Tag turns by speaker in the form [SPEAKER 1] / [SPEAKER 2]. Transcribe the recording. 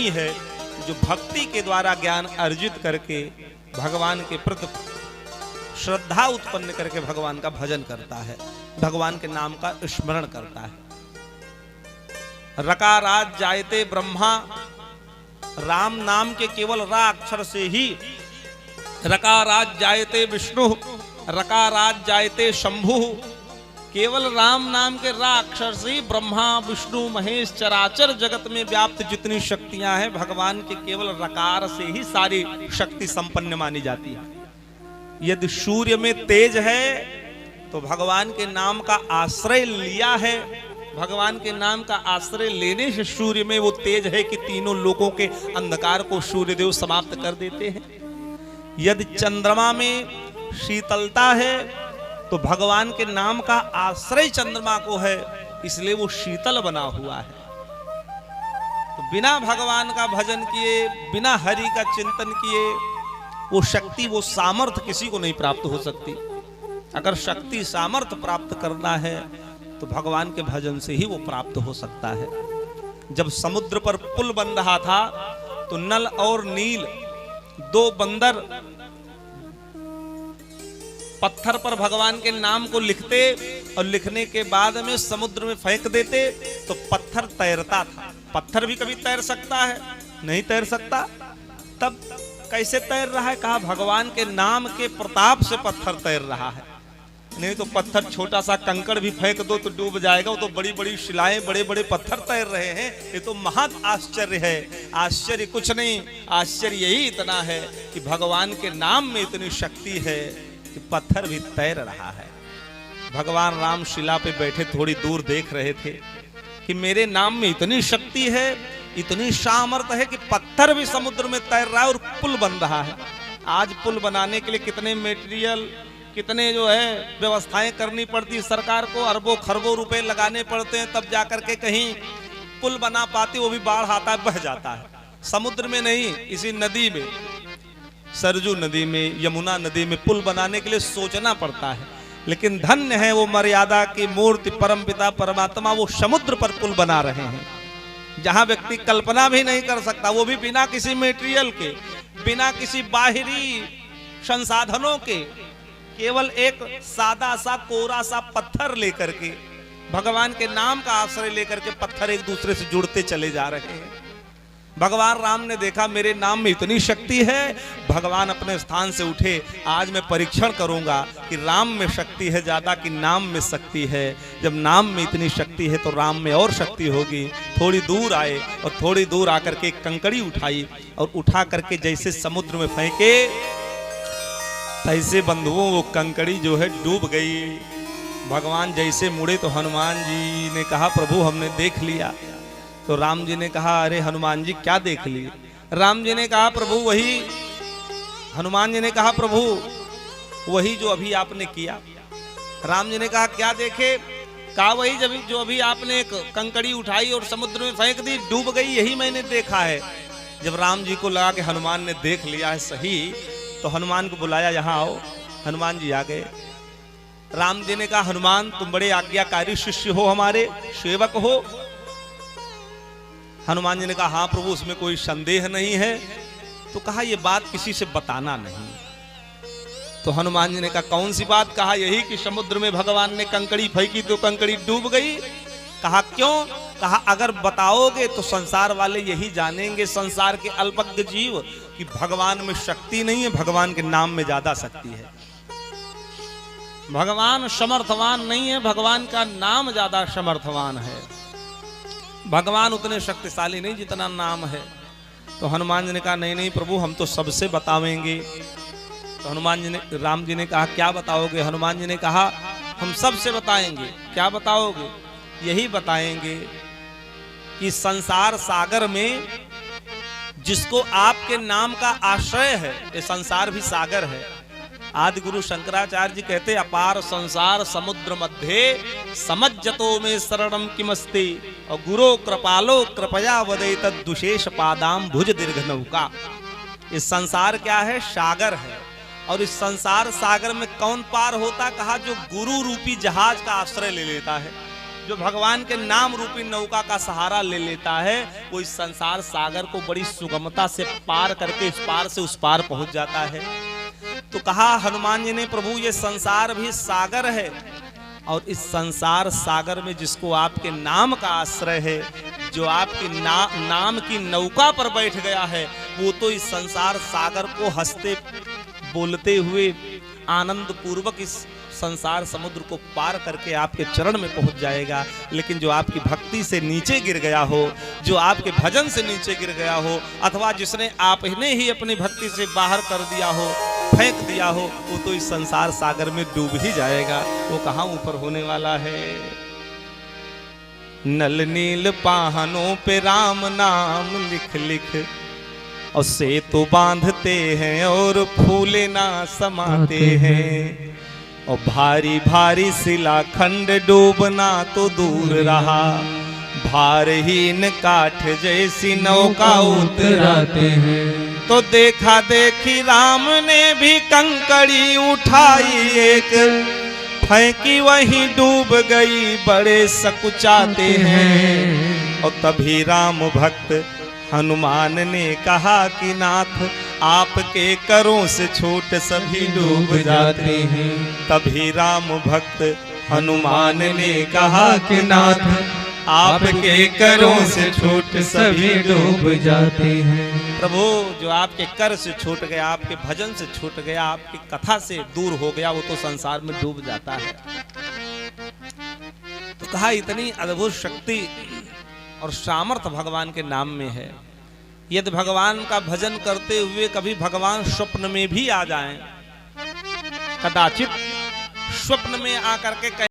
[SPEAKER 1] ज्ञानी है जो भक्ति के द्वारा ज्ञान अर्जित करके भगवान के प्रति श्रद्धा उत्पन्न करके भगवान का भजन करता है, भगवान के नाम का स्मरण करता है। रकारात जायते ब्रह्मा, राम नाम के केवल रा अक्षर से ही रकारात जायते विष्णु, रकारात जायते शंभु। केवल राम नाम के रा अक्षर से ही ब्रह्मा विष्णु महेश चराचर जगत में व्याप्त जितनी शक्तियां हैं भगवान के केवल रकार से ही सारी शक्ति संपन्न मानी जाती है। यदि सूर्य में तेज है तो भगवान के नाम का आश्रय लिया है, भगवान के नाम का आश्रय लेने से सूर्य में वो तेज है कि तीनों लोकों के अंधकार को सूर्यदेव समाप्त कर देते हैं। यदि चंद्रमा में शीतलता है तो भगवान के नाम का आश्रय चंद्रमा को है, इसलिए वो शीतल बना हुआ है। तो बिना भगवान का भजन किए, बिना हरि का चिंतन किए वो शक्ति, वो सामर्थ्य किसी को नहीं प्राप्त हो सकती। अगर शक्ति सामर्थ्य प्राप्त करना है तो भगवान के भजन से ही वो प्राप्त हो सकता है। जब समुद्र पर पुल बन रहा था तो नल और नील दो बंदर पत्थर पर भगवान के नाम को लिखते और लिखने के बाद में समुद्र में फेंक देते तो पत्थर तैरता था। पत्थर भी कभी तैर सकता है? नहीं तैर सकता। तब कैसे तैर रहा है? कहा भगवान के नाम के प्रताप से पत्थर तैर रहा है। नहीं तो पत्थर छोटा सा कंकड़ भी फेंक दो तो डूब जाएगा। वो तो बड़ी बड़ी शिलाएं, बड़े बड़े पत्थर तैर रहे हैं। ये तो महान आश्चर्य है। आश्चर्य कुछ नहीं, आश्चर्य यही इतना है कि भगवान के नाम में इतनी शक्ति है कि पत्थर भी तैर रहा है। भगवान राम शिला पे बैठे थोड़ी दूर देख रहे थे कि मेरे नाम में इतनी शक्ति है, इतनी सामर्थ्य है कि पत्थर भी समुद्र में तैर रहा है और पुल बन रहा है। आज पुल बनाने के लिए कितने मटेरियल, कितने जो है व्यवस्थाएं करनी पड़ती सरकार को, अरबों खरबों रुपए लगाने पड़ते हैं तब जाकर के कहीं पुल बना पाती। वो भी बाढ़ आता है, बह जाता है। समुद्र में नहीं, इसी नदी में, सरजू नदी में, यमुना नदी में पुल बनाने के लिए सोचना पड़ता है। लेकिन धन्य है वो मर्यादा की मूर्ति परमपिता परमात्मा, वो समुद्र पर पुल बना रहे हैं जहां व्यक्ति कल्पना भी नहीं कर सकता। वो भी बिना किसी मटेरियल के, बिना किसी बाहरी संसाधनों के, केवल एक सादा सा कोरा सा पत्थर लेकर के, भगवान के नाम का आश्रय लेकर के पत्थर एक दूसरे से जुड़ते चले जा रहे हैं। भगवान राम ने देखा मेरे नाम में इतनी शक्ति है। भगवान अपने स्थान से उठे, आज मैं परीक्षण करूंगा कि राम में शक्ति है ज्यादा कि नाम में शक्ति है। जब नाम में इतनी शक्ति है तो राम में और शक्ति होगी। थोड़ी दूर आए और थोड़ी दूर आकर के एक कंकड़ी उठाई और उठा करके जैसे समुद्र में फेंके, तैसे बंधुओं वो कंकड़ी जो है डूब गई। भगवान जैसे मुड़े तो हनुमान जी ने कहा प्रभु हमने देख लिया। तो राम जी ने कहा अरे हनुमान जी क्या देख लिए? राम जी ने कहा प्रभु वही, हनुमान जी ने कहा प्रभु वही जो अभी आपने किया। राम जी ने कहा क्या देखे? कहा वही जो अभी आपने एक कंकड़ी उठाई और समुद्र में फेंक दी, डूब गई, यही मैंने देखा है। जब राम जी को लगा कि हनुमान ने देख लिया है सही, तो हनुमान को बुलाया, यहाँ आओ। हनुमान जी आ गए। राम जी ने कहा हनुमान तुम बड़े आज्ञाकारी शिष्य हो, हमारे सेवक हो। हनुमान जी ने कहा हाँ प्रभु उसमें कोई संदेह नहीं है। तो कहा ये बात किसी से बताना नहीं। तो हनुमान जी ने कहा कौन सी बात? कहा यही कि समुद्र में भगवान ने कंकड़ी फेंकी तो कंकड़ी डूब गई। कहा क्यों? कहा अगर बताओगे तो संसार वाले यही जानेंगे, संसार के अल्पज्ञ जीव, कि भगवान में शक्ति नहीं है, भगवान के नाम में ज्यादा शक्ति है। भगवान समर्थवान नहीं है, भगवान का नाम ज्यादा समर्थवान है। भगवान उतने शक्तिशाली नहीं जितना नाम है। तो हनुमान जी ने कहा नहीं नहीं प्रभु हम तो सबसे बतावेंगे। तो हनुमान जी ने, राम जी ने कहा क्या बताओगे? हनुमान जी ने कहा हम सबसे बताएंगे। क्या बताओगे? यही बताएंगे कि संसार सागर में जिसको आपके नाम का आश्रय है, ये संसार भी सागर है। आदि गुरु शंकराचार्य जी कहते अपार संसार समुद्र मध्य समज्जतो में शरणम किमस्ति और गुरो कृपालो कृपया वदे तद्दुशेष पादाम भुज दीर्घ नौका। इस संसार क्या है? सागर है। और इस संसार सागर में कौन पार होता? कहा जो गुरु रूपी जहाज का आश्रय ले लेता है। जो भगवान के नाम रूपी नौका का सहारा ले लेता है वो इस संसार सागर को बड़ी सुगमता से पार करके इस पार से उस पार पहुंच जाता है। तो कहा हनुमान जी ने, प्रभु ये संसार भी सागर है और इस संसार सागर में जिसको आपके नाम का आश्रय है, जो आपके नाम की नौका पर बैठ गया है, वो तो इस संसार सागर को हंसते बोलते हुए आनंद पूर्वक इस संसार समुद्र को पार करके आपके चरण में पहुंच जाएगा। लेकिन जो आपकी भक्ति से नीचे गिर गया हो, जो आपके भजन से नीचे गिर गया हो, अथवा जिसने आप ही ही अपनी भक्ति से बाहर कर दिया हो, फेंक दिया हो, वो तो इस संसार सागर में डूब ही जाएगा। वो कहाँ ऊपर होने वाला है। नल नील पाहनों पे राम नाम लिख लिख और सेतु बांधते हैं और फूले ना समाते हैं, और भारी भारी शिलाखंड डूबना तो दूर रहा, भारहीन काठ जैसी नौका उतराते हैं। तो देखा देखी राम ने भी कंकड़ी उठाई एक, फेंकी वहीं डूब गई, बड़े सकुचाते हैं। और तभी राम भक्त हनुमान ने कहा कि नाथ आपके करों से छूट सभी डूब जाते हैं। तभी राम भक्त हनुमान ने कहा कि नाथ आपके करों से छूट सभी डूब जाते हैं। प्रभु जो आपके कर से छूट गया, आपके भजन से छूट गया, आपकी कथा से दूर हो गया, वो तो संसार में डूब जाता है। तो कहा इतनी अद्भुत शक्ति और सामर्थ्य भगवान के नाम में है। यदि भगवान का भजन करते हुए कभी भगवान स्वप्न में भी आ जाएं, कदाचित स्वप्न में आकर के